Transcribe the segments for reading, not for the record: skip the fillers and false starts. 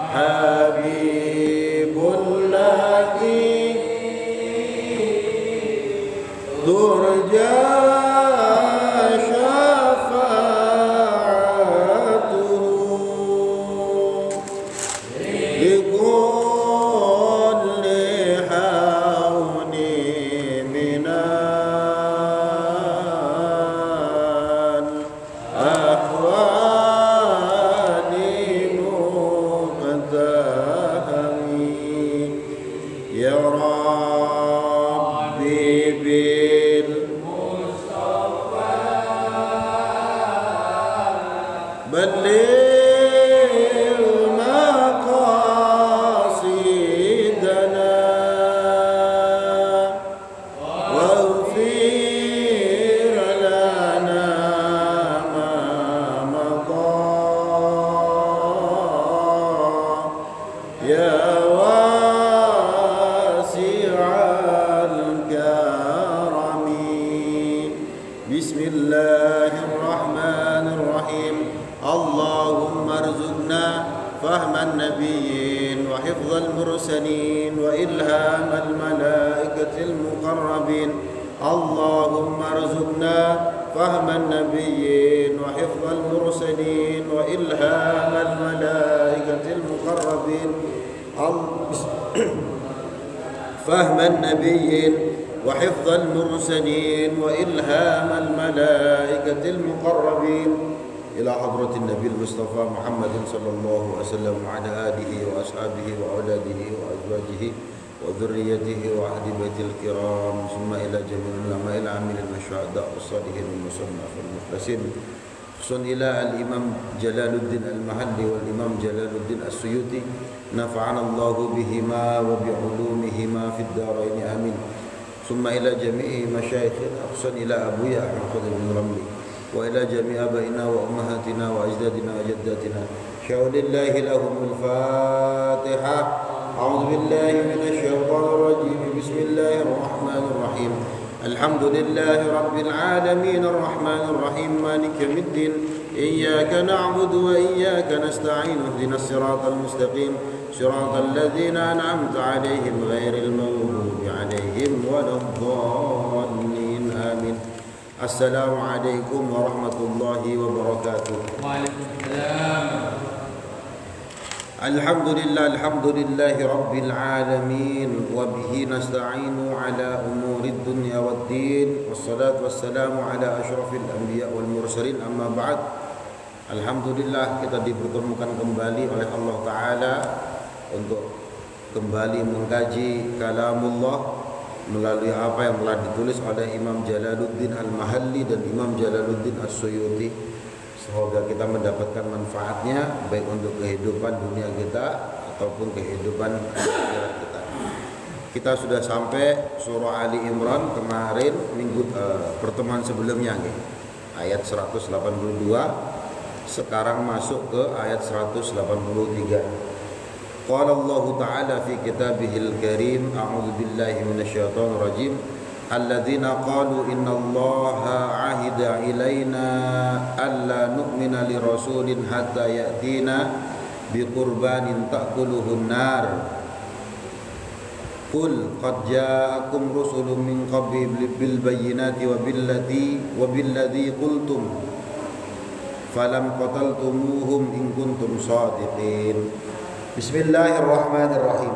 Habibullahi turja syafa'atuhu likulli hawni minal ahwali muqtahami ya Rabbi bil بلغ مقاصدنا واغفر لنا ما مضى يا واسع الكرم بسم الله الرحمن الرحيم اللهم ارزقنا فهم النبيين وحفظ المرسلين وإلهام الملائكة المقربين اللهم ارزقنا فهم النبيين وحفظ المرسلين وإلهام الملائكة المقربين فهم النبيين وحفظ المرسلين وإلهام الملائكة المقربين إلى حضرة النبي المصطفى محمد صلى الله عليه وسلم وعلى آله وأصحابه وأولاده وأزواجه وذريته وأهل بيته الكرام ثم إلى جميع العلماء العاملين والشهداء والصالحين والمصنف والمخلصين خصوصا إلى الإمام جلال الدين المحلي والإمام جلال الدين السيوطي نفعنا الله بهما وبعلومهما في الدارين آمين ثم إلى جميع مشايخنا خصوصا إلى أبويا أحمد خضر بن رملي وإلى جميع آبائنا وأمهاتنا وأجدادنا وجداتنا شاء لله لهم الفاتحة أعوذ بالله من الشيطان الرجيم بسم الله الرحمن الرحيم الحمد لله رب العالمين الرحمن الرحيم مالك يوم الدين إياك نعبد وإياك نستعين اهدنا الصراط المستقيم صراط الذين أنعمت عليهم غير المغضوب عليهم ولا الضالين آمين السلام عليكم ورحمة الله وبركاته. Waalaikumsalam. الحمد لله رب العالمين وبه نستعين على أمور الدنيا والدين والصلاة والسلام على أشرف الأنبياء والمرسلين أما بعد. Alhamdulillah kita dipertemukan kembali oleh Allah Ta'ala untuk kembali mengkaji kalamullah melalui apa yang telah ditulis oleh Imam Jalaluddin Al-Mahalli dan Imam Jalaluddin As-Suyuti. Semoga kita mendapatkan manfaatnya baik untuk kehidupan dunia kita ataupun kehidupan akhirat kita. Kita sudah sampai surah Ali Imran kemarin pertemuan sebelumnya ayat 182. Sekarang masuk ke ayat 183. Qala Allah Ta'ala fi kitabihil karim a'udzu billahi minasyaitonir rajim alladzina qalu innallaha 'ahida ilaina alla nu'mina lirasulin hatta ya'tina biqurbanin ta'kuluhun nar qul qad ja'akum rusulun min qabli bil bayyinati wa billadhi qultum falam qataltumuhum in kuntum shadiqin. Bismillahirrahmanirrahim.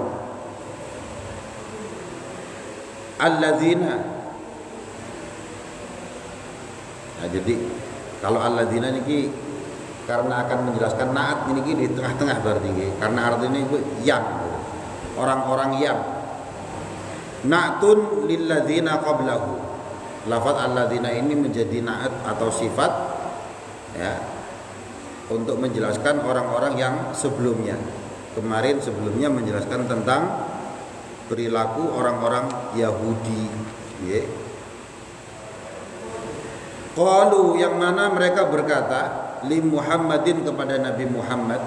Alladzina. Nah, jadi kalau alladzina niki karena akan menjelaskan naat ini di tengah-tengah berarti karena artinya itu yang orang-orang yang na'tun lilladzina qablahu. Lafaz alladzina ini menjadi naat atau sifat ya untuk menjelaskan orang-orang yang sebelumnya. Kemarin sebelumnya menjelaskan tentang perilaku orang-orang Yahudi. Qalu yang mana mereka berkata li Muhammadin kepada Nabi Muhammad.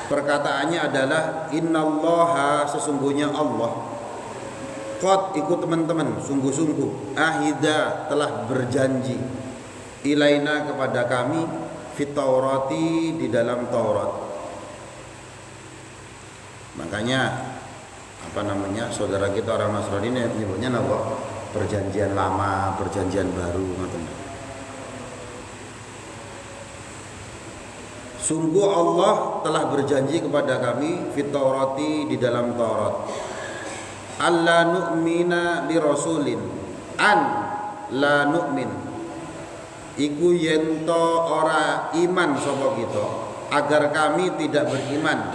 Perkataannya adalah innallaha sesungguhnya Allah. Qad ikut teman-teman sungguh-sungguh ahida telah berjanji ilaina kepada kami fit Taurati di dalam Taurat. Makanya saudara kita orang Nasrani ini nyebutnya apa? Perjanjian lama, perjanjian baru, ngoten. Sungguh Allah telah berjanji kepada kami fit Taurati di dalam Taurat. Alla nu'mina li rasulin an la nu'min iku yento ora iman sapa kita agar kami tidak beriman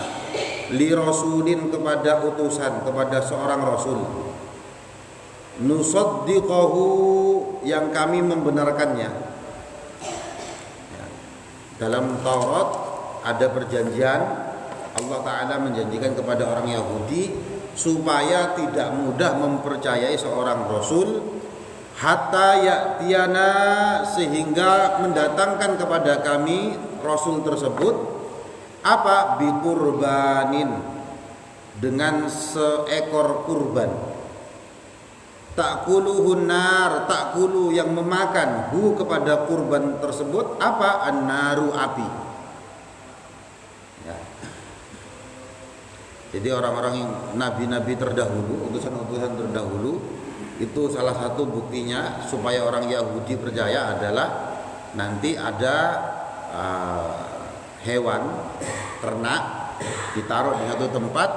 li rasulin kepada utusan, kepada seorang rasul, nusaddiqahu yang kami membenarkannya. Dalam Taurat ada perjanjian, Allah Ta'ala menjanjikan kepada orang Yahudi supaya tidak mudah mempercayai seorang rasul hatta ya'tiyana, sehingga mendatangkan kepada kami rasul tersebut apa? Biqurbanin, dengan seekor kurban. Ta'kuluhun nar, ta'kulu yang memakan hu kepada kurban tersebut apa? An-naru, api. Ya. Jadi orang-orang yang nabi-nabi terdahulu, utusan-utusan terdahulu, itu salah satu buktinya supaya orang Yahudi percaya adalah nanti ada hewan ternak ditaruh di satu tempat.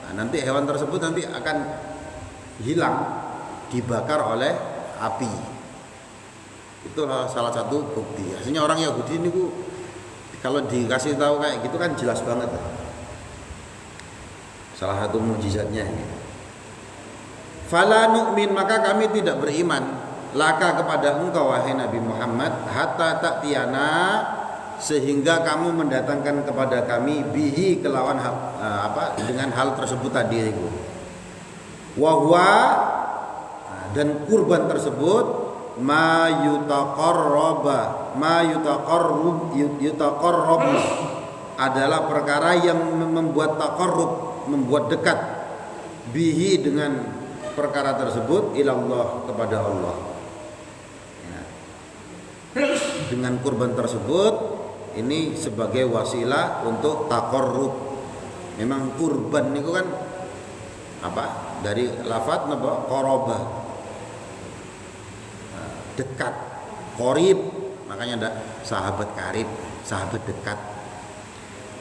Nah, nanti hewan tersebut nanti akan hilang, dibakar oleh api. Itu salah satu bukti. Aslinya orang Yahudi ini kalau dikasih tahu kayak gitu kan jelas banget. Salah satu mukjizatnya. Fala nu'min, maka kami tidak beriman laka kepada engkau wahai Nabi Muhammad hatta ta'tiyana, sehingga kamu mendatangkan kepada kami bihi kelawan dengan hal tersebut tadi itu. Wahwa, dan kurban tersebut ma yutaqarrab adalah perkara yang membuat taqarrub, membuat dekat bihi dengan perkara tersebut ilallah, kepada Allah. Ya. Dengan kurban tersebut ini sebagai wasilah untuk taqarrub. Memang kurban itu kan dari lafadz qaraba, dekat, qarib, makanya ada sahabat karib, sahabat dekat.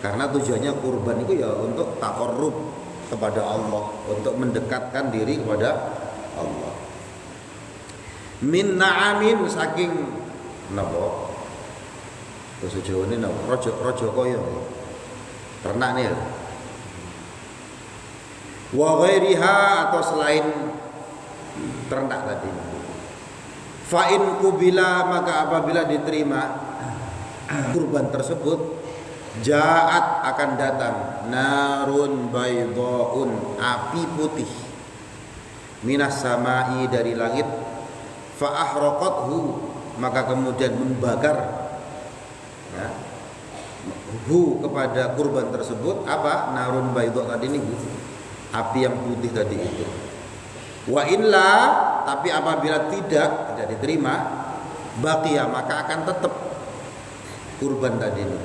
Karena tujuannya kurban itu ya untuk taqarrub kepada Allah, untuk mendekatkan diri kepada Allah. Min na'amin, saking napa? Basa Jawa ini napa? Raja kaya. Ternak nih. Wa ghairiha, atau selain ternak tadi. Fa in qubila, maka apabila diterima kurban tersebut, ja'at, akan datang narun baydaun, api putih, minas samai, dari langit, fa ahraqathu, maka kemudian membakar ya, hu kepada kurban tersebut apa? Narun baydha tadi ini, api yang putih tadi itu. Wa illa, tapi apabila tidak diterima, baqiya, maka akan tetap kurban tadi itu,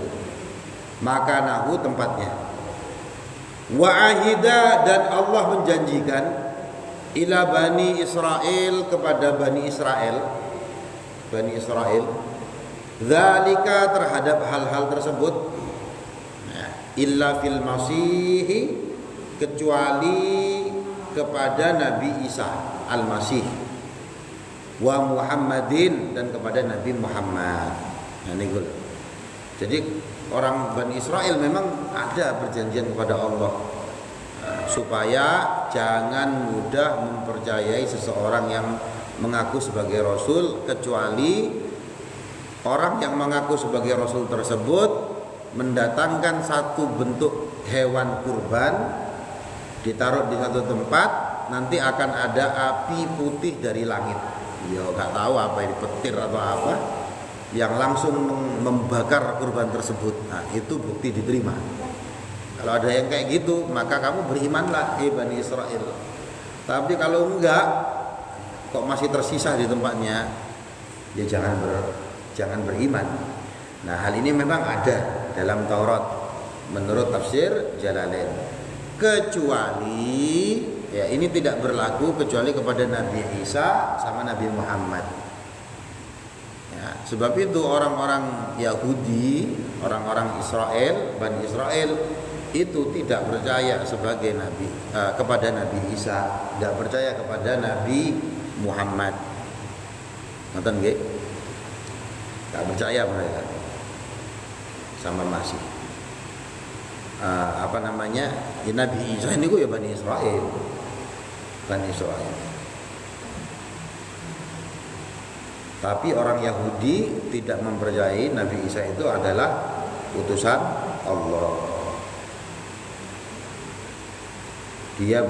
maka nahu, tempatnya. Wa ahida, dan Allah menjanjikan ila bani Israel, kepada bani Israel, dzalika, terhadap hal-hal tersebut, illa fil masihi, kecuali kepada Nabi Isa al-Masih, wa Muhammadin, dan kepada Nabi Muhammad. Nah, ini gue. Jadi orang Bani Israel memang ada perjanjian kepada Allah supaya jangan mudah mempercayai seseorang yang mengaku sebagai Rasul, kecuali orang yang mengaku sebagai Rasul tersebut mendatangkan satu bentuk hewan kurban, ditaruh di satu tempat, nanti akan ada api putih dari langit. Ya nggak tahu apa ini, petir atau apa, yang langsung membakar kurban tersebut. Nah, itu bukti diterima. Kalau ada yang kayak gitu, maka kamu berimanlah, Bani Israel. Tapi kalau enggak, kok masih tersisa di tempatnya, ya jangan beriman. Nah, hal ini memang ada dalam Taurat menurut tafsir Jalalain. Kecuali ya ini tidak berlaku kecuali kepada Nabi Isa sama Nabi Muhammad. Ya, sebab itu orang-orang Yahudi, orang-orang Israel, Bani Israel itu tidak percaya sebagai nabi kepada Nabi Isa, tidak percaya kepada Nabi Muhammad. Nonton nggih? Tak percaya mereka sama Masih. Ya Nabi Isa ini ya Bani Israel. Bani Israel. Tapi orang Yahudi tidak mempercayai Nabi Isa itu adalah utusan Allah. Dia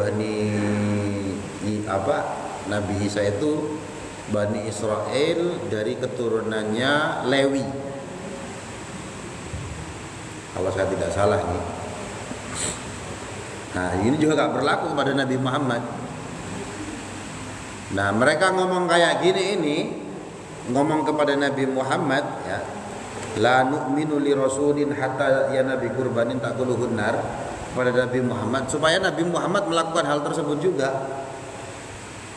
Nabi Isa itu Bani Israel dari keturunannya Lewi. Kalau saya tidak salah nih. Nah, ini juga gak berlaku kepada Nabi Muhammad. Nah, mereka ngomong kayak gini ini, ngomong kepada Nabi Muhammad ya, la nu'minu li rasulin hatta ya nabi kurbanin takuluhun nar, kepada Nabi Muhammad supaya Nabi Muhammad melakukan hal tersebut juga.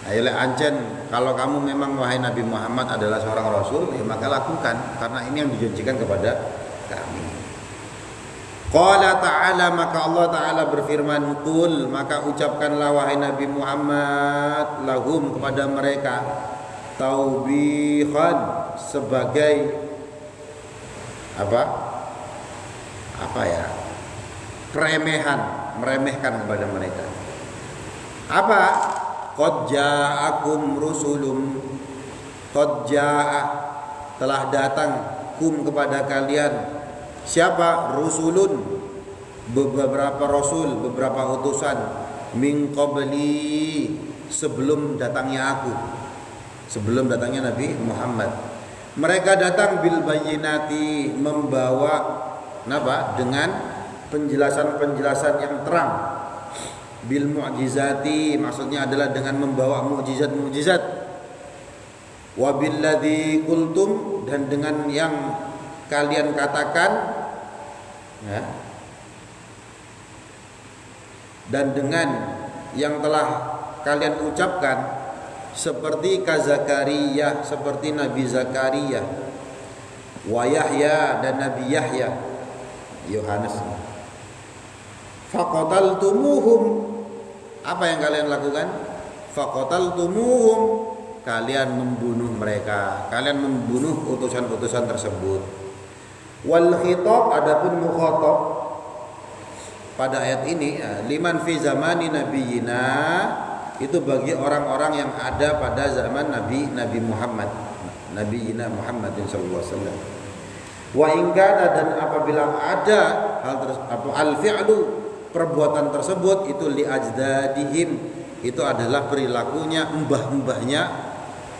Ayolah ancen, kalau kamu memang wahai Nabi Muhammad adalah seorang rasul, ya maka lakukan, karena ini yang dijanjikan kepada kami. Qala ta'ala, maka Allah Ta'ala berfirman, qul, maka ucapkanlah wahai Nabi Muhammad lahum, kepada mereka, taubihan, sebagai keremehan, meremehkan kepada mereka. Apa? Qad ja'akum rusulum, qad ja'a, telah datang kum kepada kalian. Siapa? Rusulun, beberapa rasul, beberapa utusan, min qabli, sebelum datangnya aku, sebelum datangnya Nabi Muhammad. Mereka datang bil bayyinati, membawa dengan penjelasan-penjelasan yang terang. Bil mu'jizati, maksudnya adalah dengan membawa mukjizat-mukjizat. Wa billadzi qultum, dan dengan yang kalian katakan ya, dan dengan yang telah kalian ucapkan, seperti Zakaria, seperti Nabi Zakaria, wa Yahya, dan Nabi Yahya, Yohanes. Faqataltumuhum, apa yang kalian lakukan? Faqataltumuhum, kalian membunuh mereka, kalian membunuh utusan-utusan tersebut. Wal khitab, adapun mukhatab pada ayat ini, liman fi zamani nabiyina, itu bagi orang-orang yang ada pada zaman Nabi Muhammad, nabiyina Muhammadin sallallahu alaihi wasallam. Wa in kana, dan apabila ada hal al-fi'lu, perbuatan tersebut, itu li ajdadihim, itu adalah perilakunya mbah-mbahnya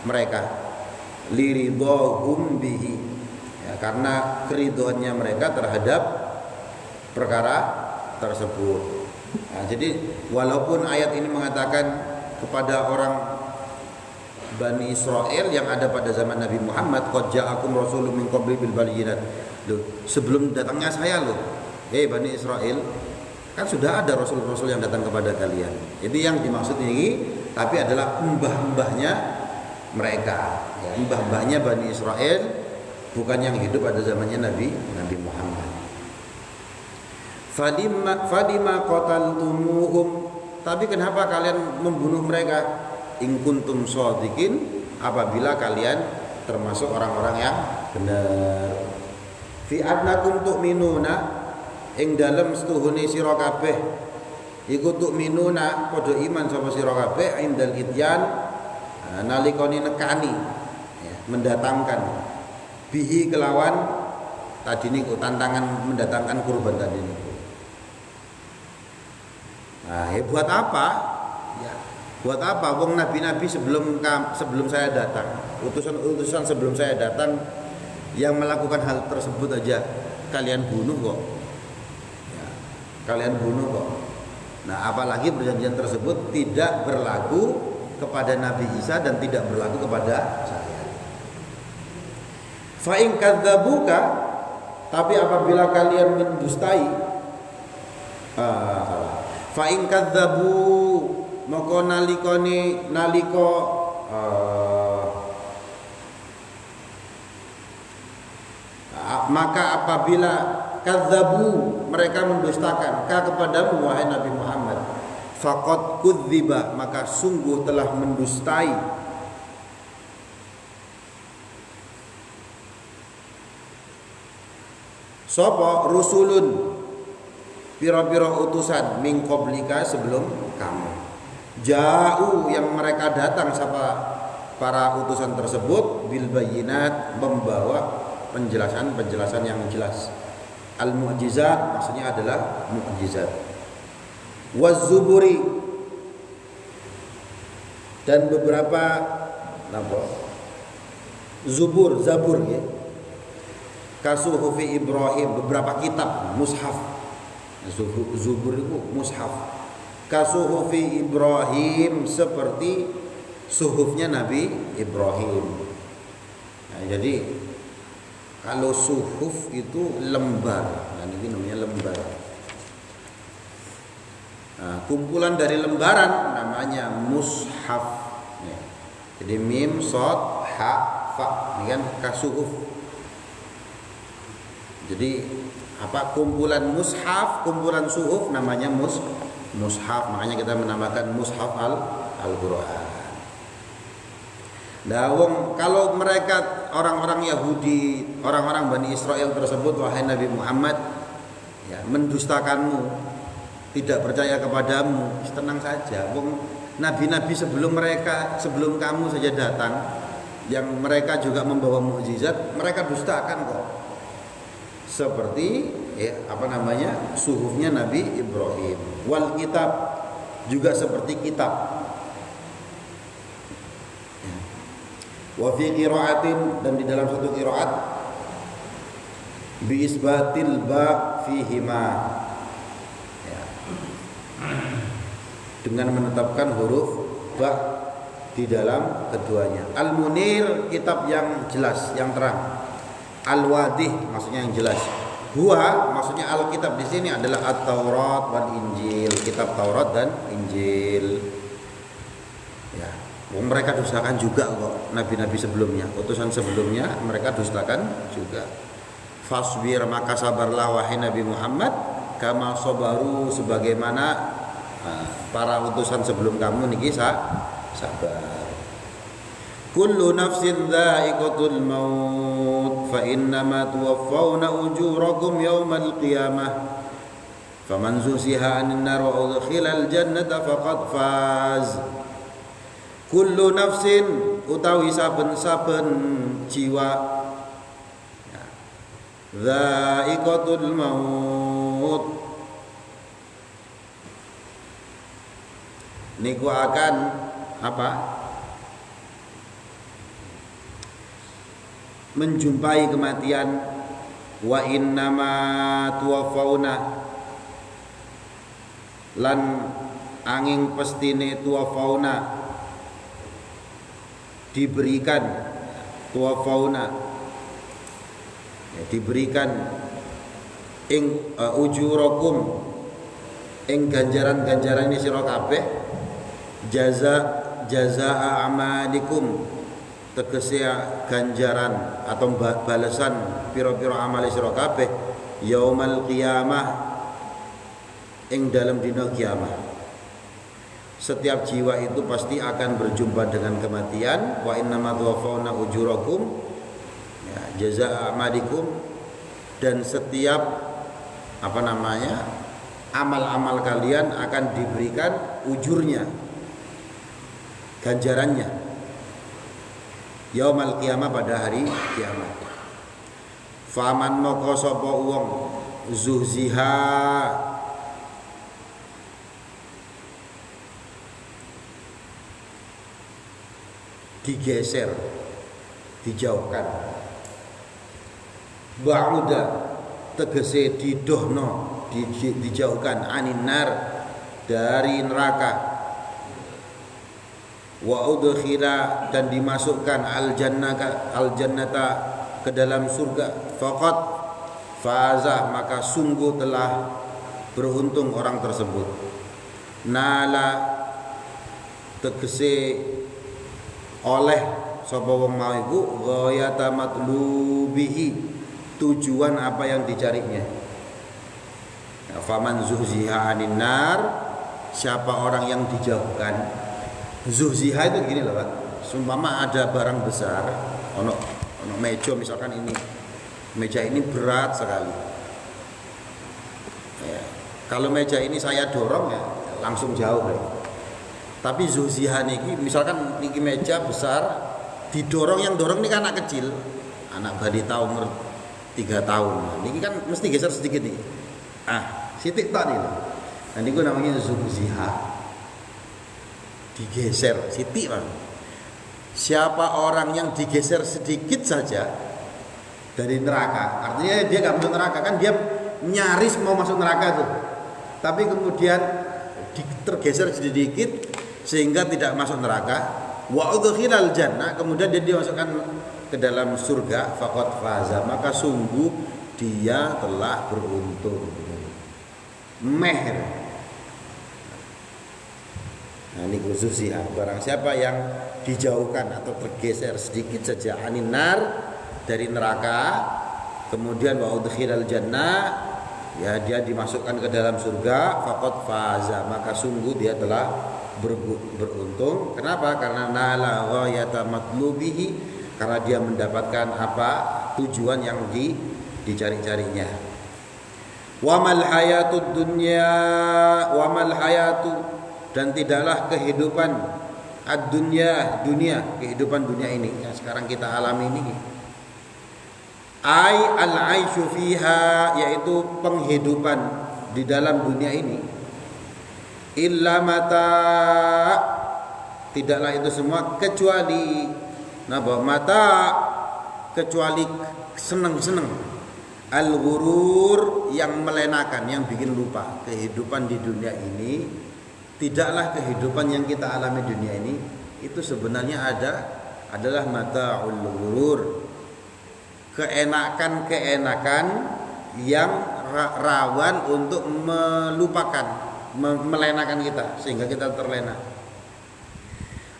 mereka, liridhahum bihi, ya, karena keridhoannya mereka terhadap perkara tersebut. Nah, jadi walaupun ayat ini mengatakan kepada orang Bani Israel yang ada pada zaman Nabi Muhammad, qad ja'akum rasulun min qabli bil bayyinat, sebelum datangnya saya Bani Israel, kan sudah ada rasul-rasul yang datang kepada kalian. Jadi yang dimaksud ini tapi adalah mbah-mbahnya mereka, ya, mbah-mbahnya Bani Israel, bukan yang hidup pada zamannya Nabi Muhammad. Fadima qataltumuhum, tapi kenapa kalian membunuh mereka? In kuntum shadiqin, apabila kalian termasuk orang-orang yang benar. Fi adnakum tu'minuna, ing dalem setuhune sira kabeh iku tu'minuna, padha iman sapa sira kabeh, indal idyan, nalikane nekani, ya, mendatangkan, bihi kelawan tadi niku, tantangan mendatangkan kurban tadi niku. Nah, buat apa? Ya, buat apa? Wong nabi-nabi sebelum saya datang, utusan-utusan sebelum saya datang yang melakukan hal tersebut aja kalian bunuh kok. Ya, kalian bunuh kok. Nah, apalagi perjanjian tersebut tidak berlaku kepada Nabi Isa dan tidak berlaku kepada saya. Fa in kadzabuka, Tapi apabila kalian mendustai, fa in kadzabu moko nalika maka apabila kadzabu mereka mendustakan kepadamu wahai Nabi Muhammad, faqad kudziba maka sungguh telah mendustai sapa rusulun pira-pira utusan min qablika sebelum kamu. Ja'u yang mereka datang siapa para utusan tersebut bil bayyinat membawa penjelasan yang jelas. Al mu'jizat maksudnya adalah mukjizat. Waz zuburi dan beberapa zabur ya. Kasuhufi Ibrahim beberapa kitab mushaf. Zubur itu mushaf. Kasuhufi Ibrahim seperti suhufnya Nabi Ibrahim. Nah, jadi kalau suhuf itu lembar, nah ini namanya lembar. Nah, kumpulan dari lembaran namanya mushaf. Jadi mim, shad, ha, fa, ini kan kasuhuf. Jadi apa kumpulan mushaf, kumpulan suhuf namanya mushaf. Makanya kita menamakan mushaf al-Qur'an. Nah, kalau mereka orang-orang Yahudi, orang-orang Bani Israel tersebut wahai Nabi Muhammad ya, mendustakanmu, tidak percaya kepadamu, tenang saja. Nabi-nabi sebelum kamu saja datang yang mereka juga membawa mukjizat, mereka dustakan kok. Seperti suhufnya Nabi Ibrahim. Wal kitab juga seperti kitab. Wa fi qira'atin dan di dalam satu qiraat bi isbatil ba fihima ya. Dengan menetapkan huruf ba di dalam keduanya. Al-Munir kitab yang jelas, yang terang. Al-Wadih maksudnya yang jelas. Huwa maksudnya Alkitab di sini adalah At-Taurat wal Injil, kitab Taurat dan Injil. Ya, mereka dustakan juga kok nabi-nabi sebelumnya, utusan sebelumnya mereka dustakan juga. Fasbir maka sabarlah wahai Nabi Muhammad kama sabaru sebagaimana para utusan sebelum kamu niki sabar. Kullu nafsin dha'iqatul maut fa innama tuwaffawna ujurakum yawmal qiyamah faman zuhziha 'anil nar wa udkhilal jannata faqad faz. Kullu nafsin utawi saben-saben jiwa dha'iqatul maut niku akan apa? Menjumpai kematian. Wa innama tuwafauna lan angin pestine tuwafauna diberikan tuwafauna ya, diberikan ing ujurakum ing ganjaran-ganjaran ini sira kabeh jazaa amalikum tegese ganjaran atau balasan pira-pira amale sira kabeh yaumal qiyamah ing dalam dina kiamat. Setiap jiwa itu pasti akan berjumpa dengan kematian. Wa innama tuwaffawna ujurakum ya, jazaa amalikum, dan setiap amal-amal kalian akan diberikan ujurnya, ganjarannya yaumal qiyamah pada hari kiamat. Faman moko sapa wong zuhziha digeser, dijauhkan. Ba'uda tegese didohno, dijauhkan aninar dari neraka. Wa udkhila dan dimasukkan al jannata ke dalam surga. Faqat faza maka sungguh telah beruntung orang tersebut. Nala tegese oleh sapa wong mau iku ghayata matlubihi, tujuan apa yang dicarinya. Ya, faman zuhziha 'anil nar, siapa orang yang dijauhkan. Zuhziha itu gini loh Pak. Sumpama ada barang besar, ono meja misalkan ini. Meja ini berat sekali. Ya, kalau meja ini saya dorong ya langsung jauh ya. Tapi zuhziha niki misalkan niki meja besar didorong, yang dorong ini kan anak kecil, anak balita umur 3 tahun. Nah, niki kan mesti geser sedikit nih. Sitik tak nih. Nah niku namanya zuhziha. Digeser sitik Pak. Siapa orang yang digeser sedikit saja dari neraka, artinya dia nggak masuk neraka, kan dia nyaris mau masuk neraka tuh, tapi kemudian tergeser sedikit sehingga tidak masuk neraka. Wa udkhilal jannah, kemudian dia dimasukkan ke dalam surga, faqad faza, maka sungguh dia telah beruntung. Mehr. Nah ini khususnya barang siapa yang dijauhkan atau tergeser sedikit saja anin nar, dari neraka, kemudian wa udkhilal jannah, ya dia dimasukkan ke dalam surga, faqad faza, maka sungguh dia telah beruntung. Kenapa? Karena nala ghayata matlubihi, karena dia mendapatkan apa tujuan yang dicari-carinya. Wamal hayatud dunya, wamal hayatu, dan tidaklah kehidupan ad-dunya, dunia, kehidupan dunia ini yang sekarang kita alami ini, ai al-aisyu fiha, yaitu penghidupan di dalam dunia ini, illa mata, tidaklah itu semua kecuali napa mata, kecuali seneng-seneng, al-ghurur, yang melenakan, yang bikin lupa. Kehidupan di dunia ini tidaklah kehidupan yang kita alami dunia ini, itu sebenarnya adalah mata'ul ghurur, keenakan-keenakan yang rawan untuk melupakan, melenakan kita sehingga kita terlena.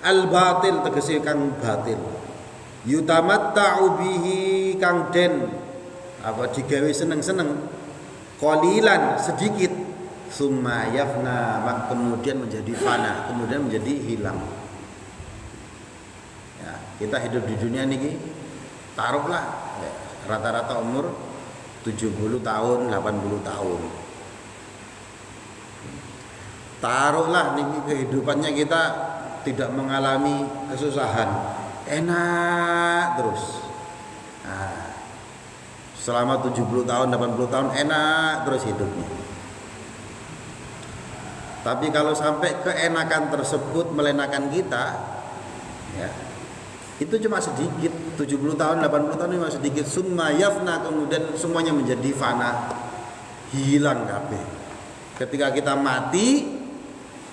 Al-batil tegese kang batil, yutamatta'u bihi kang den apa digawe seneng-seneng, qalilan sedikit, summa yafna, kemudian menjadi fana, kemudian menjadi hilang. Ya, kita hidup di dunia niki taruhlah ya, rata-rata umur 70 tahun, 80 tahun. Taruhlah niki kehidupannya kita tidak mengalami kesusahan, enak terus. Nah, selama 70 tahun, 80 tahun enak terus hidupnya. Tapi kalau sampai keenakan tersebut melenakan kita, ya, itu cuma sedikit. 70 tahun, 80 tahun cuma sedikit. Summa yafna, kemudian semuanya menjadi fana, hilang kabeh. Ketika kita mati,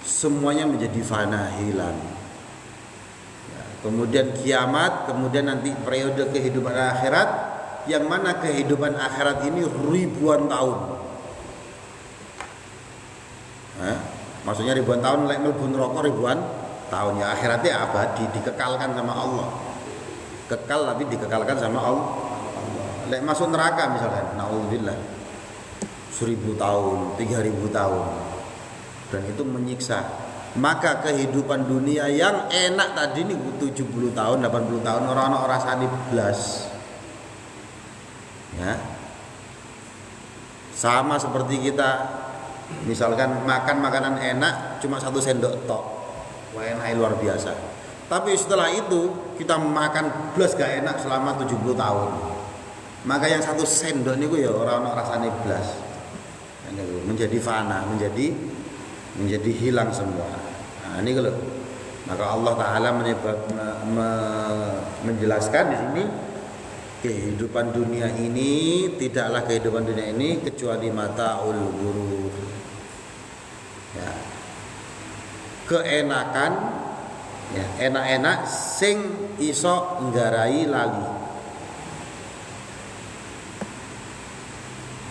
semuanya menjadi fana, hilang. Ya, kemudian kiamat, kemudian nanti periode kehidupan akhirat, yang mana kehidupan akhirat ini ribuan tahun. Maksudnya ribuan tahun, lek mlebu neraka ribuan tahun, ya akhiratnya abadi, dikekalkan sama Allah. Kekal tapi dikekalkan sama Allah. Lek masuk neraka misalkan, naudzubillah, 1000 tahun, 3000 tahun, dan itu menyiksa. Maka kehidupan dunia yang enak tadi nih 70 tahun, 80 tahun orang-orang rasani blas. Ya. Sama seperti kita misalkan makan makanan enak cuma 1 sendok tok, wah enak luar biasa. Tapi setelah itu kita makan blas gak enak selama 70 tahun. Maka yang 1 sendok niku ya orang rasane blas. Menjadi fana, menjadi hilang semua. Nah, ini kalau maka Allah Taala menjelaskan di sini, kehidupan dunia ini tidaklah kehidupan dunia ini kecuali mata'ul ghurur. Ya. Keenakan, ya, enak-enak sing iso nggarai lali.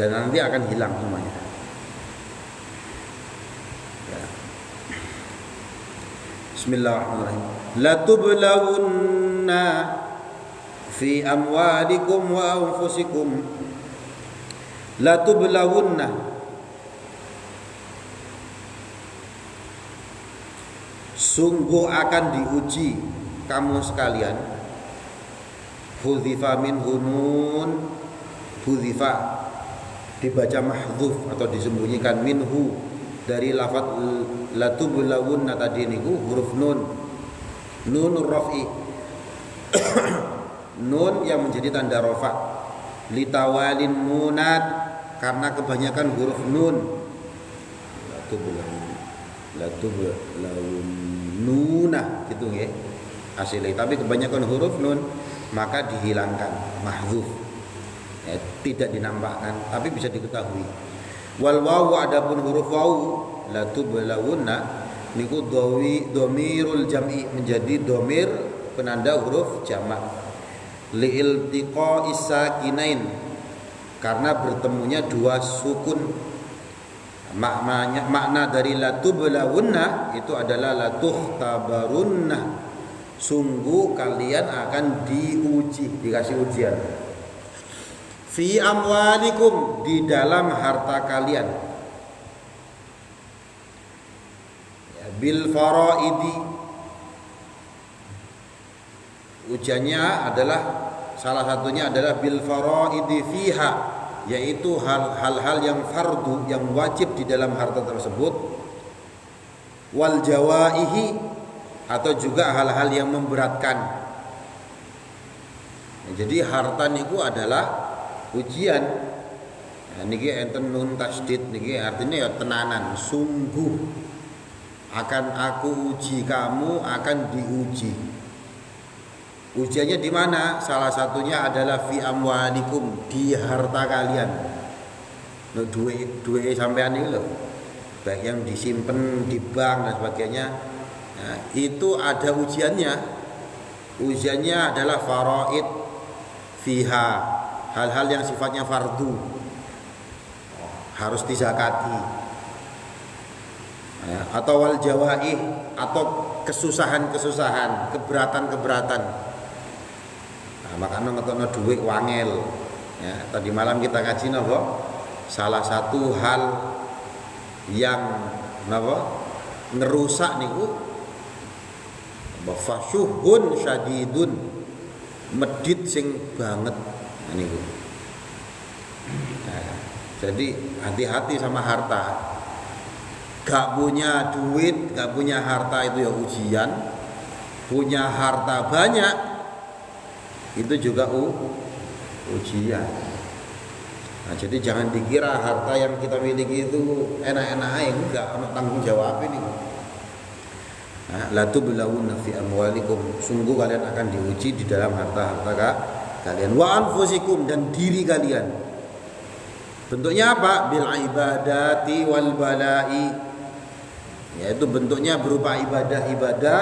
dan nanti akan hilang semuanya. Ya. Bismillahirrahmanirrahim. Latublawunna fi amwalikum wa anfusikum. Latublawunna, sungguh akan diuji kamu sekalian. Hudhifa min hunun, hudhifa dibaca mahdzuf atau disembunyikan minhu dari lafaz latublawunna tadi niku huruf nun, nunur raf'i. Nun yang menjadi tanda rafa, litawalin nunat, karena kebanyakan huruf nun. Latublawunna gitu nggih asli, tapi kebanyakan huruf nun maka dihilangkan, mahdzuf, ya, tidak dinampakkan tapi bisa diketahui. Wal wawu, adapun huruf wawu latublawunna niku dhamirul jam'i, menjadi dhamir penanda huruf jamak, liiltiqa'is sakinain, karena bertemunya dua sukun. Makna dari latublawunna itu adalah latuhtabarunna, sungguh kalian akan diuji, dikasih ujian. Fi amwalikum, di dalam harta kalian. Ya, bil faraidi, ujiannya adalah salah satunya adalah bil faraidi fiha, yaitu hal-hal yang fardu, yang wajib di dalam harta tersebut. Wal jawaihi, atau juga hal-hal yang memberatkan. Ya, jadi harta niku adalah ujian. Nah, niki enten nun tasdid niki artinya ya tenanan, sungguh akan aku uji kamu, akan diuji. Ujiannya di mana? Salah satunya adalah fi amwalikum, di harta kalian. Nah, duit sampean itu loh, baik yang disimpan di bank dan sebagainya. Nah, itu ada ujiannya. Ujiannya adalah faraid fiha, hal-hal yang sifatnya fardu, harus dizakati. Ya, atau wal jawaih, atau kesusahan-kesusahan, keberatan-keberatan. Nah, makanya ngetokno duit wangel. Ya, tadi malam kita ngaji napa? Salah satu hal yang napa? Ngerusak niku fasyuhun syadidun, medit sing banget niku. Nah, jadi hati-hati sama harta. Gak punya duit, gak punya harta itu ya ujian. Punya harta banyak itu juga ujian. Nah, jadi jangan dikira harta yang kita miliki itu enak-enak aja, enggak, ada tanggung jawab ini. Nah, latublawunna fi amwalikum, sungguh kalian akan diuji di dalam harta-harta kalian. Wa anfusikum, dan diri kalian. Bentuknya apa? Bil ibadati wal balai, yaitu bentuknya berupa ibadah-ibadah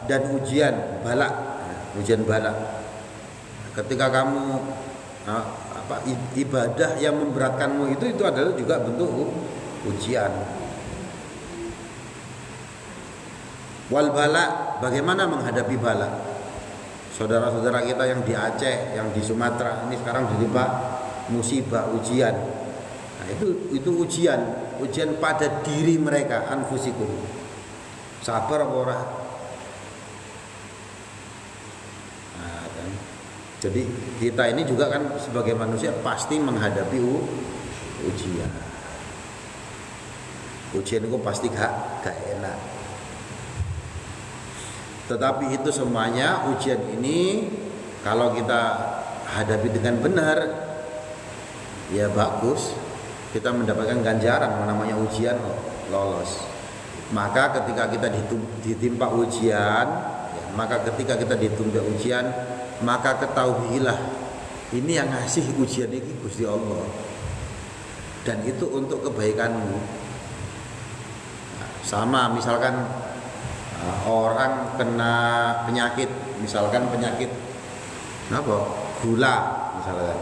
dan ujian bala. Ujian bala. Ketika kamu ibadah yang memberatkanmu itu adalah juga bentuk ujian. Wal bala, bagaimana menghadapi bala? Saudara-saudara kita yang di Aceh, yang di Sumatera ini sekarang ditimpa musibah, ujian. Nah, itu ujian pada diri mereka, anfusikum. Sabar apa ora? Jadi kita ini juga kan sebagai manusia pasti menghadapi ujian. Ujian itu pasti gak enak. Tetapi itu semuanya, ujian ini kalau kita hadapi dengan benar, ya bagus. Kita mendapatkan ganjaran, namanya ujian lolos. Maka ketika kita ditimpa ujian, ya, maka ketika kita ditimpa ujian, maka ketahuilah ini yang ngasih ujian ini Gusti Allah, dan itu untuk kebaikanmu. Nah, sama misalkan orang kena penyakit, misalkan penyakit apa? Gula misalkan,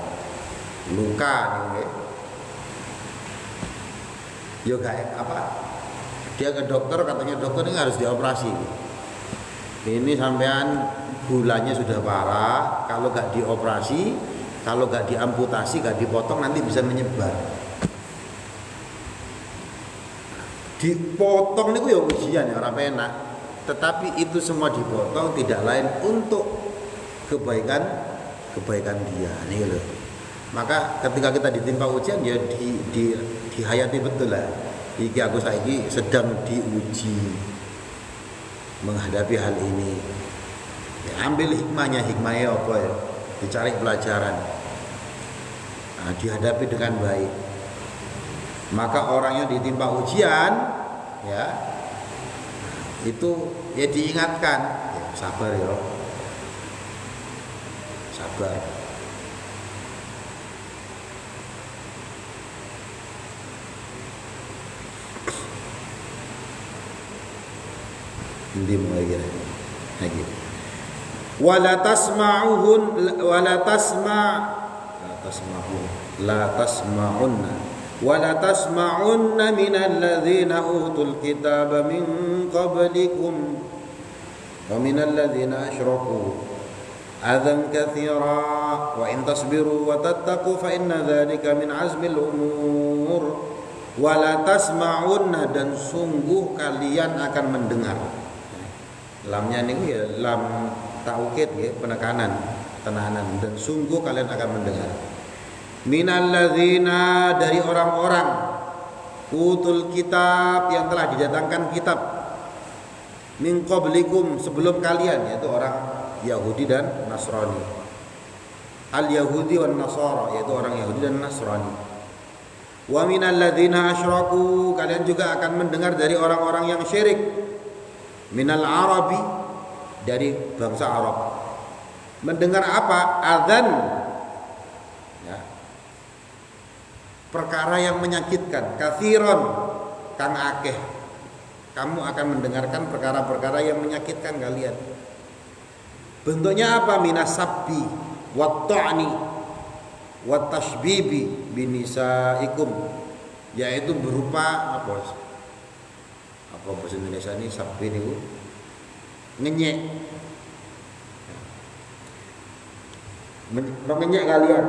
luka nih, Ya kayak apa? Dia ke dokter, katanya dokter ini harus dioperasi. Ini sampean gulanya sudah parah, kalau gak dioperasi, kalau gak diamputasi, gak dipotong nanti bisa menyebar. Dipotong itu ya ujian ya, orang enak. Tetapi itu semua dipotong tidak lain untuk kebaikan dia. Nih loh. Maka ketika kita ditimpa ujian ya dihayati betul lah. Iki aku saiki sedang diuji menghadapi hal ini. Ya, ambil hikmahnya apa ya? Dicari pelajaran. Nah, dihadapi dengan baik. Maka orang yang ditimpa ujian ya itu ya diingatkan ya, sabar ya. Sabar. Nanti mulai lagi. Wala tasma'unna minal ladzina utul kitaba min qablikum wa minal ladzina asyraku adzan katsira wa in tasbiru wa tattaqu fa inna dzalika min azmil umur. Wala tasma'unna, dan sungguh kalian akan mendengar. Lamnya niku ya lam taukid ya, penekanan, tenanan, dan sungguh kalian akan mendengar. Minal ladzina, dari orang-orang utul kitab, yang telah didatangkan kitab, min qablikum, sebelum kalian, yaitu orang Yahudi dan Nasrani. Al Yahudi wan Nasara, yaitu orang Yahudi dan Nasrani. Wa minal ladzina asyraku, kalian juga akan mendengar dari orang-orang yang syirik. Minal Arabi, dari bangsa Arab. Mendengar apa? Adzan, ya, perkara yang menyakitkan. Katsiron, kang akeh. Kamu akan mendengarkan perkara-perkara yang menyakitkan kalian. Bentuknya apa? Minas sabbi wat ta'ni wat tashbibi binisaikum, yaitu berupa apa bahasa Indonesia ini sabbi niku ngenyek. Mengenyek kalian.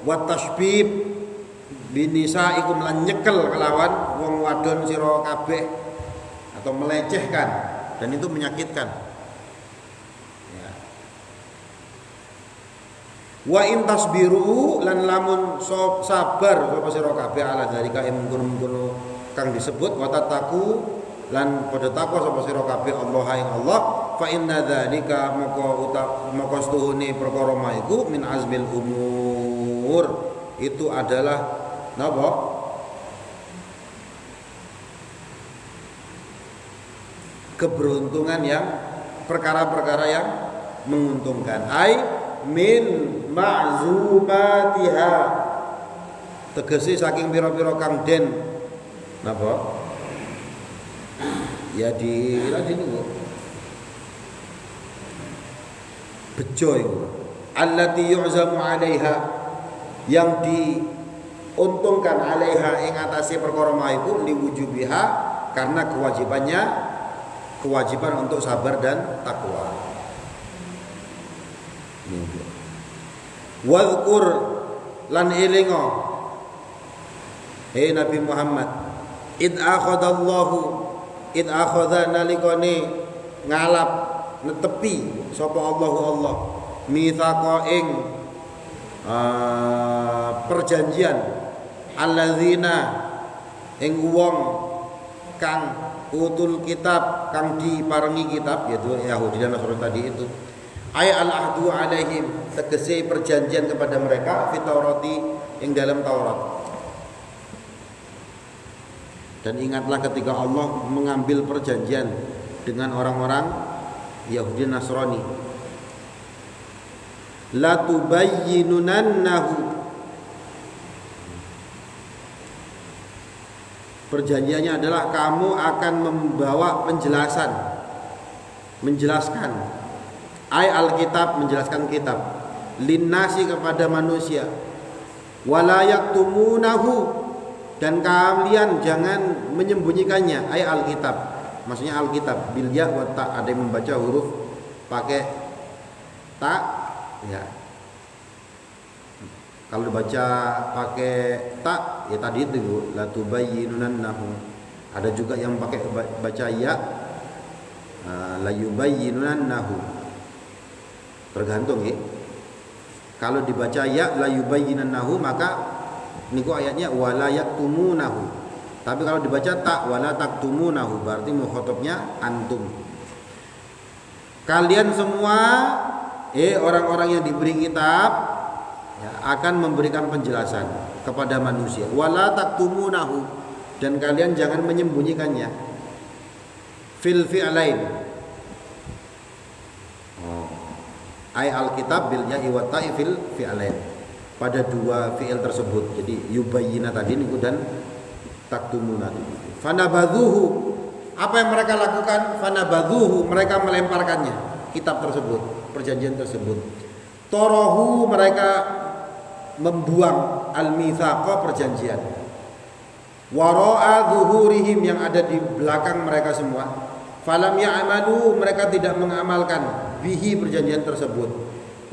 Wat tashbib binisaikum, lan nyekel kelawan wong wadon sira kabeh, atau melecehkan, dan itu menyakitkan. Ya. Wa in tasbiru, lan lamun sabar sapa sira kabeh ala dzalika mungkun-mungkun kang disebut, wa tattaqu, lan padha takwa sapa sira kabeh Allah ing Allah, fa inna dzalika maka stuhune perkara maiku min azmil umur, itu adalah napa? Keberuntungan yang perkara-perkara yang menguntungkan. Ai min ma'zumatiha, tegese saking pira-pira kang den napa? Ya di niku bejo iku, allati yu'zamu 'alaiha, yang diuntungkan 'alaiha ing atase perkara maiku, liwujubiha, karena kewajiban untuk sabar dan takwa. Wadhkur, lan elingo he Nabi Muhammad, id akhadha nalikane ngalap netepi sapa Allah mitsaqa ing perjanjian alladzina ing wong kang utul kitab, kang diparingi kitab, yaitu Yahudi dan Nasrani tadi itu. Ay al-ahdu alaihim, tegese perjanjian kepada mereka, fit Taurati, yang dalam Taurat. Dan ingatlah ketika Allah mengambil perjanjian dengan orang-orang Yahudi Nasrani, la tubayyinunannahu, perjanjiannya adalah kamu akan membawa penjelasan, menjelaskan, ay alkitab, menjelaskan kitab, linnasi, kepada manusia, wala yaktumunahu, dan kalian jangan menyembunyikannya, ay Alkitab. Maksudnya Alkitab bil ya wa ta, ada yang membaca huruf pakai ta ya. Kalau dibaca pakai ta ya tadi itu la tubayyinunnahu. Ada juga yang pakai baca ya la yubayyinunnahu. Tergantung ya. Kalau dibaca ya la yubayyinunnahu maka niku ayatnya wala yaktumunahu. Tapi kalau dibaca ta wala taktumunahu berarti mukhatabnya antum. Kalian semua orang-orang yang diberi kitab ya, akan memberikan penjelasan kepada manusia. Wala taktumunahu, dan kalian jangan menyembunyikannya. Fil fi'lain. Ay alkitab bil ya'i wa ta'i fil fi'lain. Pada dua fi'il tersebut. Jadi yubayyina tadi niku dan taktumuna. Fanabadhuhu. Apa yang mereka lakukan? Fanabadhuhu, mereka melemparkannya, kitab tersebut, perjanjian tersebut. Torohu, mereka membuang al-mitsaqa, perjanjian. Wara'a zuhurihim, yang ada di belakang mereka semua. Falam ya'malu, mereka tidak mengamalkan bihi, perjanjian tersebut.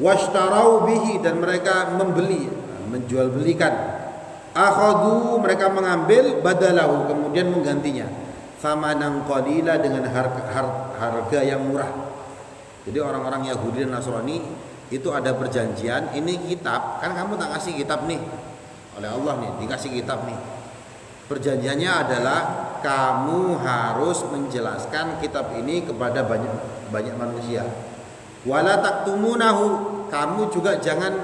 Washtarau bihi, dan mereka membeli, menjual belikan. Akhadhu, mereka mengambil, badalahu, kemudian menggantinya. Thamanan qalila, dengan harga yang murah. Jadi orang-orang Yahudi dan Nasrani itu ada perjanjian, ini kitab, kan kamu tak kasih kitab nih oleh Allah nih, dikasih kitab nih. Perjanjiannya adalah kamu harus menjelaskan kitab ini kepada banyak manusia. Wala taktumunahu, kamu juga jangan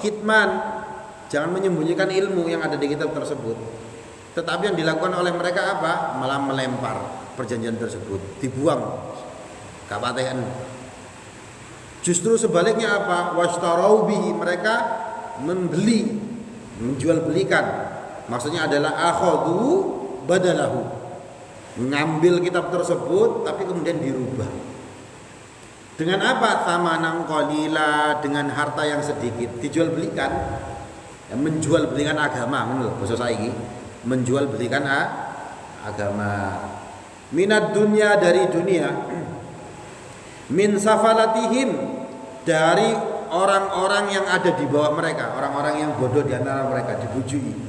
kitman, jangan menyembunyikan ilmu yang ada di kitab tersebut. Tetapi yang dilakukan oleh mereka apa? Malah melempar perjanjian tersebut, dibuang, kapatehen. Justru sebaliknya apa? Washtarau bihi, mereka membeli, menjual belikan. Maksudnya adalah akhadhu badalahu, mengambil kitab tersebut tapi kemudian dirubah. Dengan apa? Thamanan qalila, dengan harta yang sedikit, dijual belikan. Ya, menjual belikan agama, menurut bahasa saiki, menjual belikan agama. Minad dunya, dari dunia. Min safalatihim, dari orang-orang yang ada di bawah mereka, orang-orang yang bodoh di antara mereka, dibujui.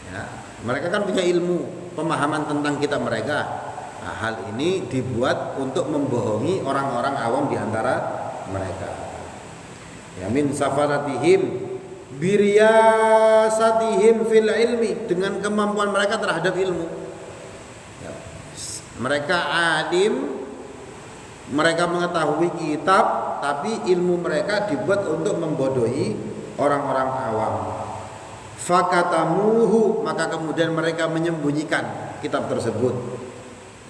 Ya, mereka kan punya ilmu, pemahaman tentang kitab mereka. Nah, hal ini dibuat untuk membohongi orang-orang awam di antara mereka. Ya, min safaratihim biryasatihim fil ilmi, dengan kemampuan mereka terhadap ilmu. Ya, mereka alim, mereka mengetahui kitab, tapi ilmu mereka dibuat untuk membodohi orang-orang awam. Fakatamuhu, maka kemudian mereka menyembunyikan kitab tersebut.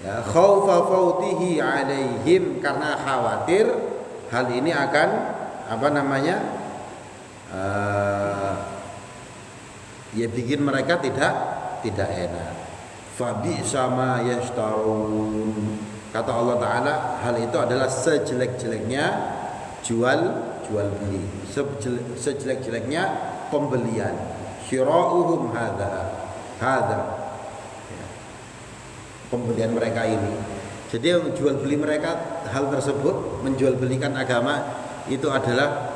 Ya, khaufa fautihi alaihim, karena khawatir hal ini akan ya bikin mereka tidak enak. Fabi sama yashtarun, kata Allah Ta'ala, hal itu adalah sejelek-jeleknya jual beli, sejelek-jeleknya pembelian. Syira'uhum hadha, ya, pembelian mereka ini. Jadi yang jual beli mereka, hal tersebut, menjual belikan agama, itu adalah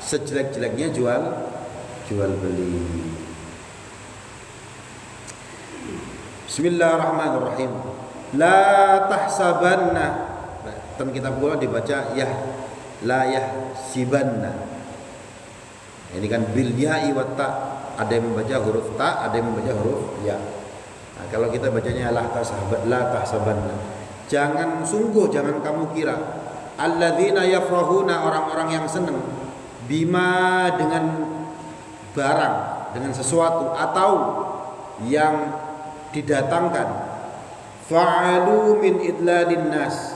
sejelek-jeleknya jual beli. Bismillahirrahmanirrahim. La tahsabanna, dan kitab pula dibaca la yahsibanna. Ini kan bil ya'i wa ta, ada yang membaca huruf ta, ada yang membaca huruf ya. Nah, kalau kita bacanya la tahsabanna, jangan kamu kira, alladzina yafrahuna, orang-orang yang senang, bima, dengan barang, dengan sesuatu atau yang didatangkan, fa'alu min idlalin nas,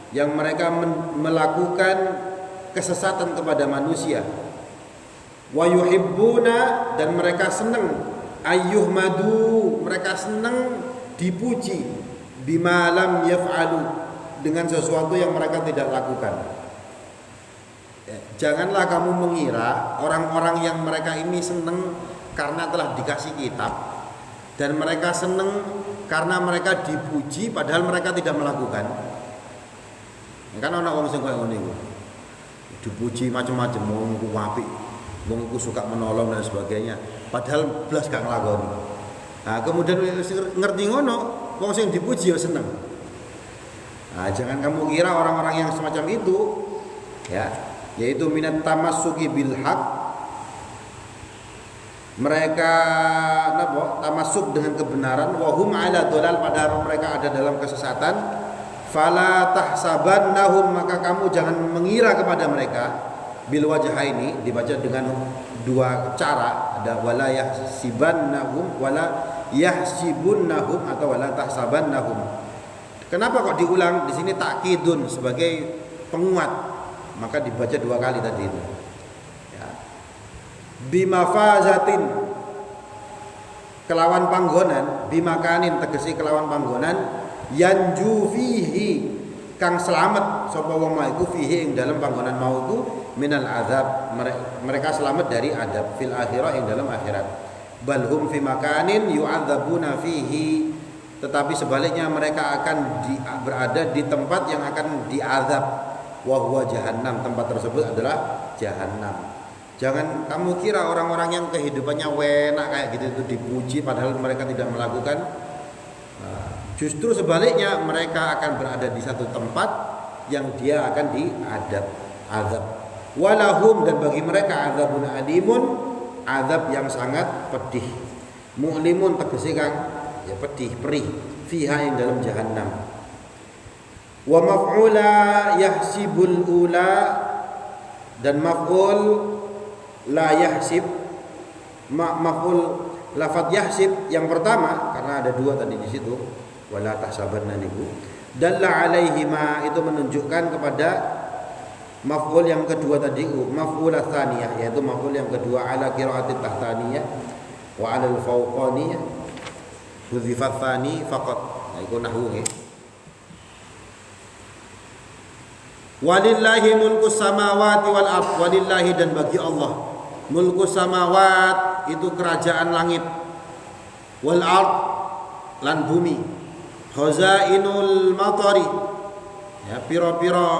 yang mereka melakukan kesesatan kepada manusia. Wa yuhibbuna, dan mereka senang, ayyuhmadu, mereka senang dipuji, bima lam yaf'alu, dengan sesuatu yang mereka tidak lakukan. Janganlah kamu mengira orang-orang yang mereka ini senang karena telah dikasih kitab, dan mereka seneng karena mereka dipuji padahal mereka tidak melakukan. Kan ana wong sing koyo ngene iku. Dipuji macam-macam, wong ku apik, wong ku suka menolong dan sebagainya, padahal blas gak nglakoni. Nah, kemudian ngerti ngono, wong sing dipuji ya seneng. Nah, jangan kamu kira orang-orang yang semacam itu ya, yaitu minat tamassuki bil haq, mereka tamasuk dengan kebenaran, wahum ala dolal, padahal mereka ada dalam kesesatan. Fala tahsabannahum, maka kamu jangan mengira kepada mereka, bil wajhaini, dibaca dengan dua cara, ada wala yahsibannahum, wala yahsibunnahum, atau wala tahsabannahum. Kenapa kok diulang di sini takkidun sebagai penguat, maka dibaca dua kali tadi itu. Bimafazatin, kelawan panggonan, bimakanin tegesi kelawan panggonan, yanju fihi, kang selamat sapa wong iku fihi ing dalam panggonan mau iku minal azab, mereka selamat dari adab, fil akhirah ing dalam akhirat. Balhum fi makanin yu'adzabuna fihi, tetapi sebaliknya mereka akan berada di tempat yang akan diazab, wa huwa jahannam, tempat tersebut adalah jahannam. Jangan kamu kira orang-orang yang kehidupannya enak kayak gitu itu dipuji padahal mereka tidak melakukan. Justru sebaliknya, mereka akan berada di satu tempat yang dia akan azab. Walahum, dan bagi mereka azabun alimun, azab yang sangat pedih. Mu'limun tegese kang ya pedih, perih, fiha yang dalam jahannam. Wa maf'ula yahsibul ula, dan maf'ul la yahsib, maf'ul lafadz yahsib yang pertama, karena ada dua tadi di situ, wala tahsabanna niku, dalla alaihi ma, itu menunjukkan kepada maf'ul yang kedua tadi, maf'ul tsaniyah, yaitu maf'ul yang kedua, ala qiraatit tahtaniyah wa ala al-fawqaniyah hudzifat tsani faqat. Nah iku nahwu nggih. Walillahi mulkus samawati wal ardh, walillahi, dan bagi Allah, mulkus samawat, itu kerajaan langit, wal ardh, lan bumi, khazainul matari, ya piro-piro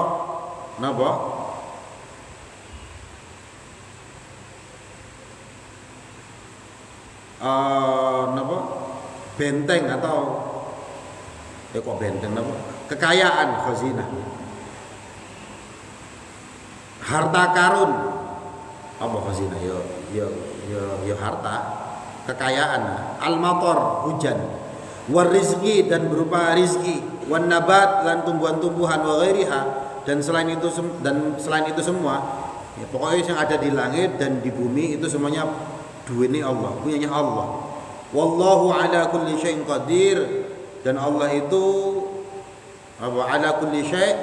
napa napa benteng, atau kok benteng napa kekayaan, khazinah, harta karun, apa khazinah, yo harta, kekayaan, al-matar, hujan, war rizki, dan berupa rizki, wan nabat, dan tumbuhan-tumbuhan, wa ghairiha, dan selain itu semua, ya pokoknya yang ada di langit dan di bumi itu semuanya duweni Allah, punyanya Allah. Wallahu ala kulli syai'in qadir, dan Allah itu ala kulli syai',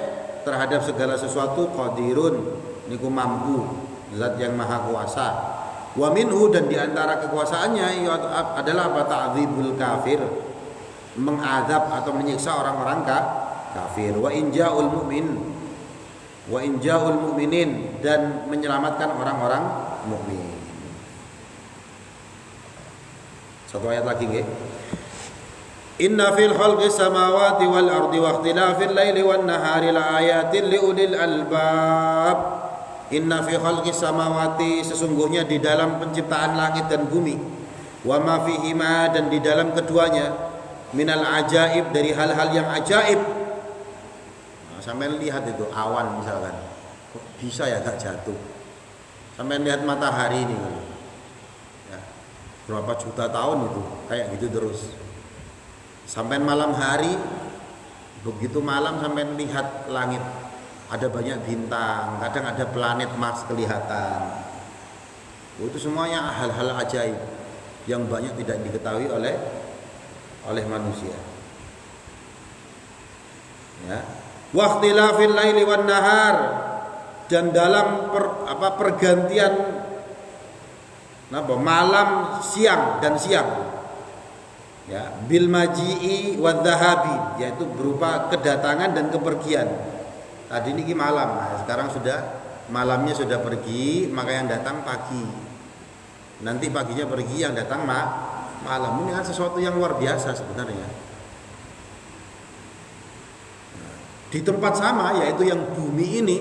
terhadap segala sesuatu, qadirun, niku mampu, zat yang maha kuasa. Wa minhu, dan diantara kekuasaannya adalah apa? Ta'dzibul kafir, mengazab atau menyiksa orang-orang kafir. Wa inja'ul mu'minin, dan menyelamatkan orang-orang mukmin. Satu ayat lagi nggih. Inna fil khalqis samawati wal ardi wa ikhtilafil laili wan nahari laayatin liulil albab. Inna fi khalqis samawati, sesungguhnya di dalam penciptaan langit dan bumi, wa ma fihima, dan di dalam keduanya, minal ajaib, dari hal-hal yang ajaib. Nah, sampai lihat itu awan misalkan, kok bisa ya gak jatuh. Sampai lihat matahari ini, ya, berapa juta tahun itu kayak gitu terus. Sampai malam hari, begitu malam sampai lihat langit, ada banyak bintang, kadang ada planet Mars kelihatan. Itu semuanya hal-hal ajaib yang banyak tidak diketahui oleh manusia. Ya. Wa ikhtilafil laili wan nahar, dan dalam pergantian malam siang dan siang. Ya, bil maji'i wadh dhahabi, yaitu berupa kedatangan dan kepergian. Tadi ini malam, nah, sekarang malamnya sudah pergi, maka yang datang pagi. nanti paginya pergi, yang datang malam. Ini kan sesuatu yang luar biasa sebenarnya. Di tempat sama, yaitu yang bumi ini,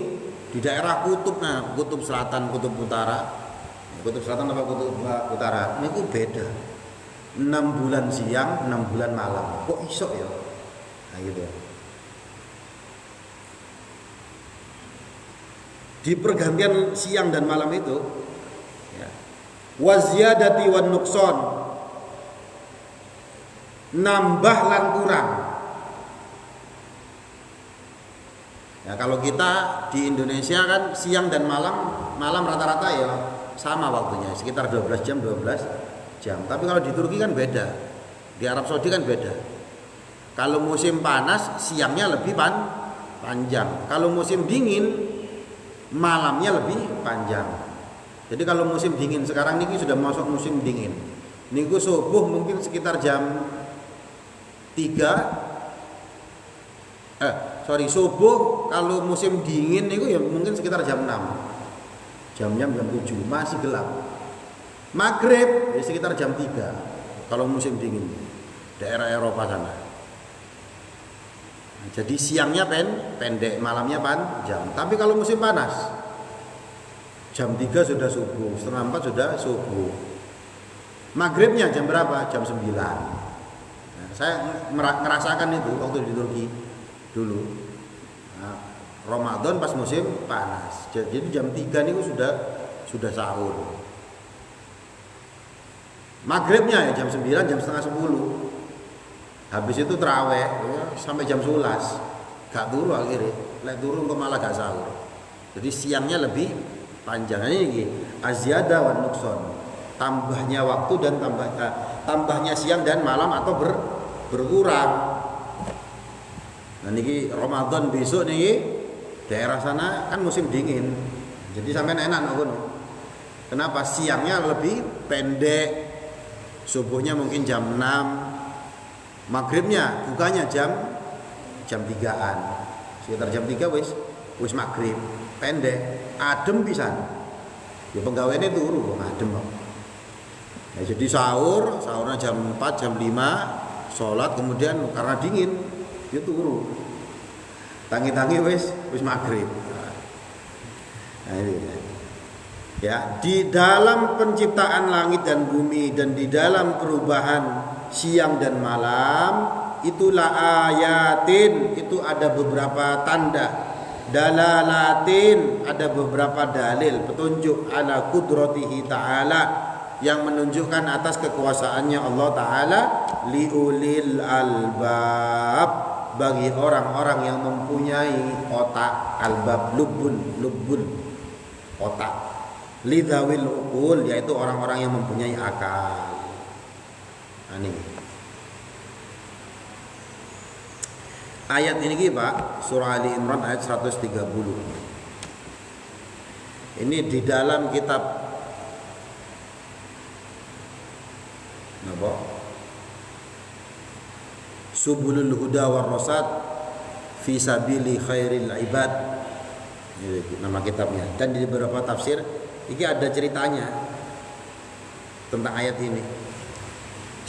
di daerah kutub, kutub selatan, kutub utara, kutub selatan apa kutub utara, ini beda. 6 bulan siang, 6 bulan malam. Kok iso ya? Nah gitu. Di pergantian siang dan malam itu, ya, waziyadati wan nuqson, nambah lan kurang. Ya, kalau kita di Indonesia kan siang dan malam rata-rata ya sama waktunya, sekitar 12 jam. Tapi kalau di Turki kan beda. Di Arab Saudi kan beda. Kalau musim panas siangnya lebih panjang. Kalau musim dingin malamnya lebih panjang. Jadi kalau musim dingin sekarang ini sudah masuk musim dingin. Niku subuh mungkin sekitar jam 3. Subuh kalau musim dingin itu ya mungkin sekitar jam 6. Jam 7 masih gelap. Maghrib ya sekitar jam 3 kalau musim dingin daerah Eropa sana. Nah, jadi siangnya pendek, malamnya panjang. Tapi kalau musim panas jam 3 sudah subuh, setengah 4 sudah subuh. Maghribnya jam berapa? Jam 9. Nah, saya merasakan itu waktu di Turki dulu. Nah, Ramadan pas musim panas. Jadi jam 3 ini sudah sahur. Maghribnya ya jam 9, jam setengah 10. Habis itu terawih ya, sampai jam 11. Gak turu akhirnya. Lek turu kok malah gak sahur. Jadi siangnya lebih panjang. Ini azyada wan nuqson. Tambahnya waktu dan tambahnya siang dan malam atau berkurang. Nah niki Ramadan besok nih daerah sana kan musim dingin. Jadi sampai enak ngono. Kenapa? Siangnya lebih pendek. Subuhnya mungkin jam 6. Maghribnya bukanya jam 3-an. Sekitar jam 3 wis maghrib. Pendek, adem pisan. Ya penggaweane turu kok adem kok. Ya, jadi sahurnya jam 4, jam 5, sholat kemudian karena dingin dia turu. Tangi-tangi wis maghrib. Nah, ini ya, di dalam penciptaan langit dan bumi dan di dalam perubahan siang dan malam itulah ayatin, itu ada beberapa tanda, dalalatin, ada beberapa dalil petunjuk ala qudratihi ta'ala, yang menunjukkan atas kekuasaannya Allah Ta'ala, liulil albab, bagi orang-orang yang mempunyai otak, albab, lubun otak, lidawil uqul, yaitu orang-orang yang mempunyai akal. Ini ayat ini Pak, surah Ali Imran ayat 130. Ini di dalam kitab apa? Subulul Huda war Rasad fi sabili khairil ibad. Ini nama kitabnya. Dan di beberapa tafsir ini ada ceritanya tentang ayat ini.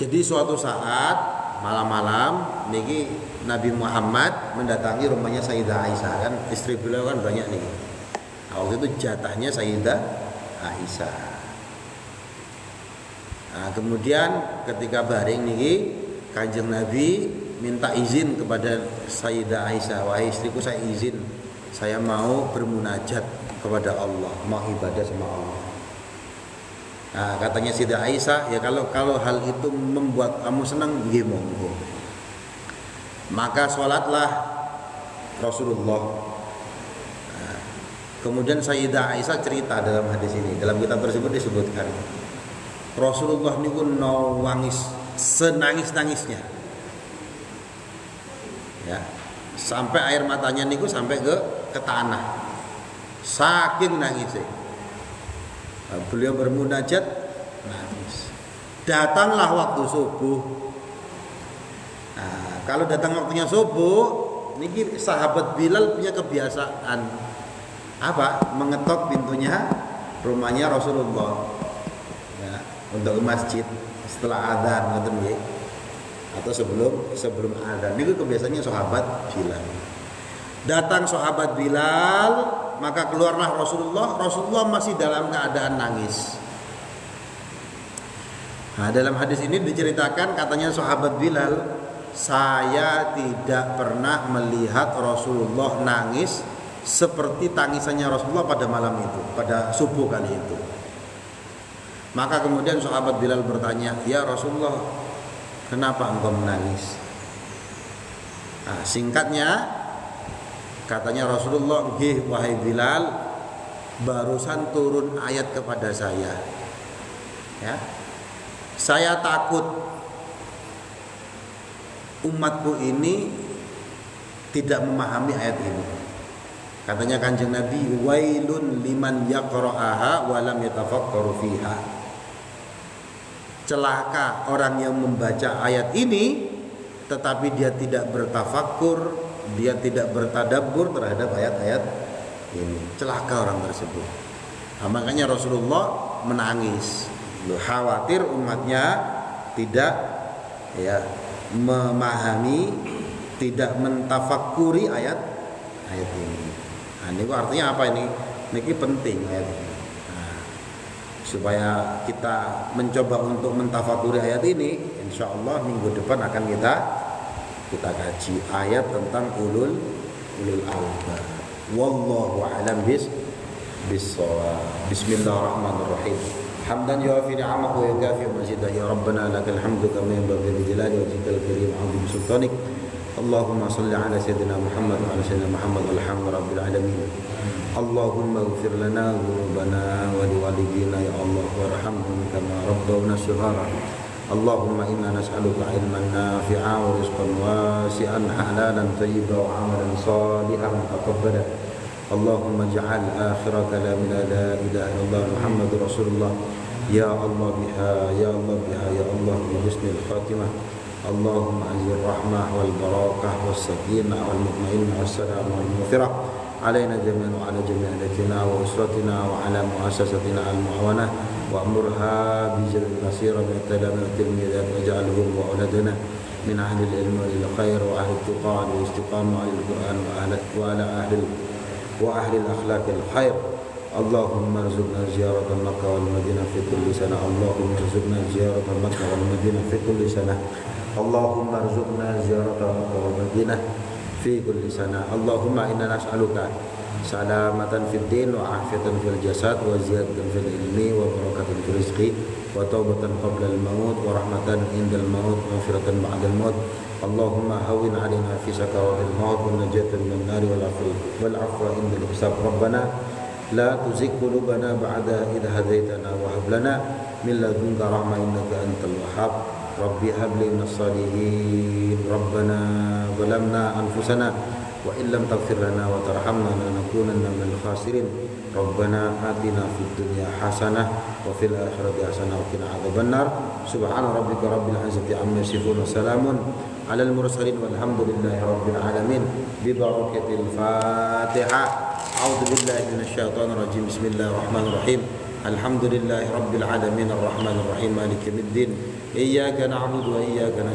Jadi suatu saat malam-malam niki Nabi Muhammad mendatangi rumahnya Sayyidah Aisyah, kan istri beliau kan banyak nih. Waktu itu jatahnya Sayyidah Aisyah. Nah, kemudian ketika baring niki Kanjeng Nabi minta izin kepada Sayyidah Aisyah, wahai istriku saya izin, saya mau bermunajat kepada Allah, mau ibadah sama Allah. Nah, katanya Sayyidah Aisyah, ya kalau hal itu membuat kamu senang, nggih monggo. Maka sholatlah Rasulullah. Nah, kemudian Sayyidah Aisyah cerita dalam hadis ini, dalam kitab tersebut disebutkan Rasulullah niku nangis senangis-nangisnya. Ya, sampai air matanya niku sampai ke tanah. Saking nangisnya. Beliau bermunajat nangis. Datanglah waktu subuh. Nah, kalau datang waktunya subuh, niki sahabat Bilal punya kebiasaan apa? Mengetok pintunya rumahnya Rasulullah. Ya. untuk ke masjid setelah adzan ngoten nggih. Atau sebelum adzan. Niku kebiasaannya sahabat Bilal. Datang sahabat Bilal, maka keluarlah Rasulullah. Rasulullah masih dalam keadaan nangis. Nah, dalam hadis ini diceritakan katanya sahabat Bilal, saya tidak pernah melihat Rasulullah nangis seperti tangisannya Rasulullah pada malam itu, pada subuh kali itu. Maka kemudian sahabat Bilal bertanya, ya Rasulullah, kenapa engkau menangis? Nah, singkatnya katanya Rasulullah, nggih wahai Bilal, barusan turun ayat kepada saya. Ya. Saya takut umatku ini tidak memahami ayat ini. Katanya Kanjeng Nabi, wailun liman yaqra'aha wa lam yatafakkaru fiha. Celaka orang yang membaca ayat ini tetapi dia tidak bertafakkur, dia tidak bertadabbur terhadap ayat-ayat ini. Celaka orang tersebut. Nah, makanya Rasulullah menangis. Khawatir umatnya tidak memahami, tidak mentafakuri ayat ini. Nah, ini artinya apa ini? Ini penting ayat ini. Nah, supaya kita mencoba untuk mentafakuri ayat ini, insya Allah minggu depan akan kita kaji ayat tentang ulul albab. Wallahu a'lam bis-shawab. Bismillahirrahmanirrahim. Hamdan yuafi ni'amahu wa yukafi mazidah. Ya Rabbana lakal hamdu kama yanbaghi li jalali wajhikal karim 'azim sultanik. Allahumma salli ala sayyidina Muhammad wa ala sayyidina Muhammad walhamdulillahil alamin. Allahumma ighfir lana dhunubana wa liwalidina ya Allah warhamhum kama rabbawna shighara. Allahumma inna nas'aluka ilman nafi'a wa rizqan wasi'an halalan thayyiban wa 'amalan salihan mutaqabbalan. Allahumma ja'al akhir kalamina la ilaha illallah Muhammadur Rasulullah. Ya Allah biha, ya Allah biha, ya Allah bi husnil khatimah. Allahumma azir rahmah wal barakah was sakinah wal mutmainnah was salam wal maghfirah alaina jami'an wa ala jami' adatina wa usratina wa ala muassasatina al muawanah wa amurha bi jalil nasira bi talami wa tilmidat waj'alhum wa auladana min ahli al ilm wal khair wa ahli tuqa wal istiqamah al Qur'an wa ala ahli al akhlaq al khair. Allahumma arzuqna ziyarata Makkah wal Madinah fi kulli sana. Allahumma arzuqna ziyarata Makkah wal Madinah fi kulli sana. Allahumma arzuqna ziyarata Makkah wal Madinah fi kulli sana. Allahumma inna nas'aluka salamatan fid din wa afiyatan fil jasad wa ziyadatan fil ilmi wa barakatan fil rizqi wa taubatan qabla al maut wa rahmatan indal maut wa maghfiratan ba'da al maut. Allahumma hawwin 'alaina fi sakaratil maut wa najatan minan nar wal 'afwa indal hisab. Rabbana la tuzigh qulubana ba'da idh hadaytana wa hab lana min ladunka rahmah innaka antal wahhab. Rabbi hab li minas salihin. Rabbana zalamna anfusana wa in lam taghfir lana wa tarhamna lanakunanna minal khasirin. Rabbana atina fid dunya hasanah wa fil akhirati hasanah wa qina adzabannar. Subhana rabbika rabbil izzati amma yasifun wa salamun alal mursalin walhamdulillahi rabbil alamin. Bi barakatil Fatihah. A'udzu billahi minasy syaithanir rajim. Bismillahirrahmanirrahim. Alhamdulillahi rabbil alamin arrahmanir rahim maliki yaumiddin. Iyyaka na'budu wa iyyaka nasta'in.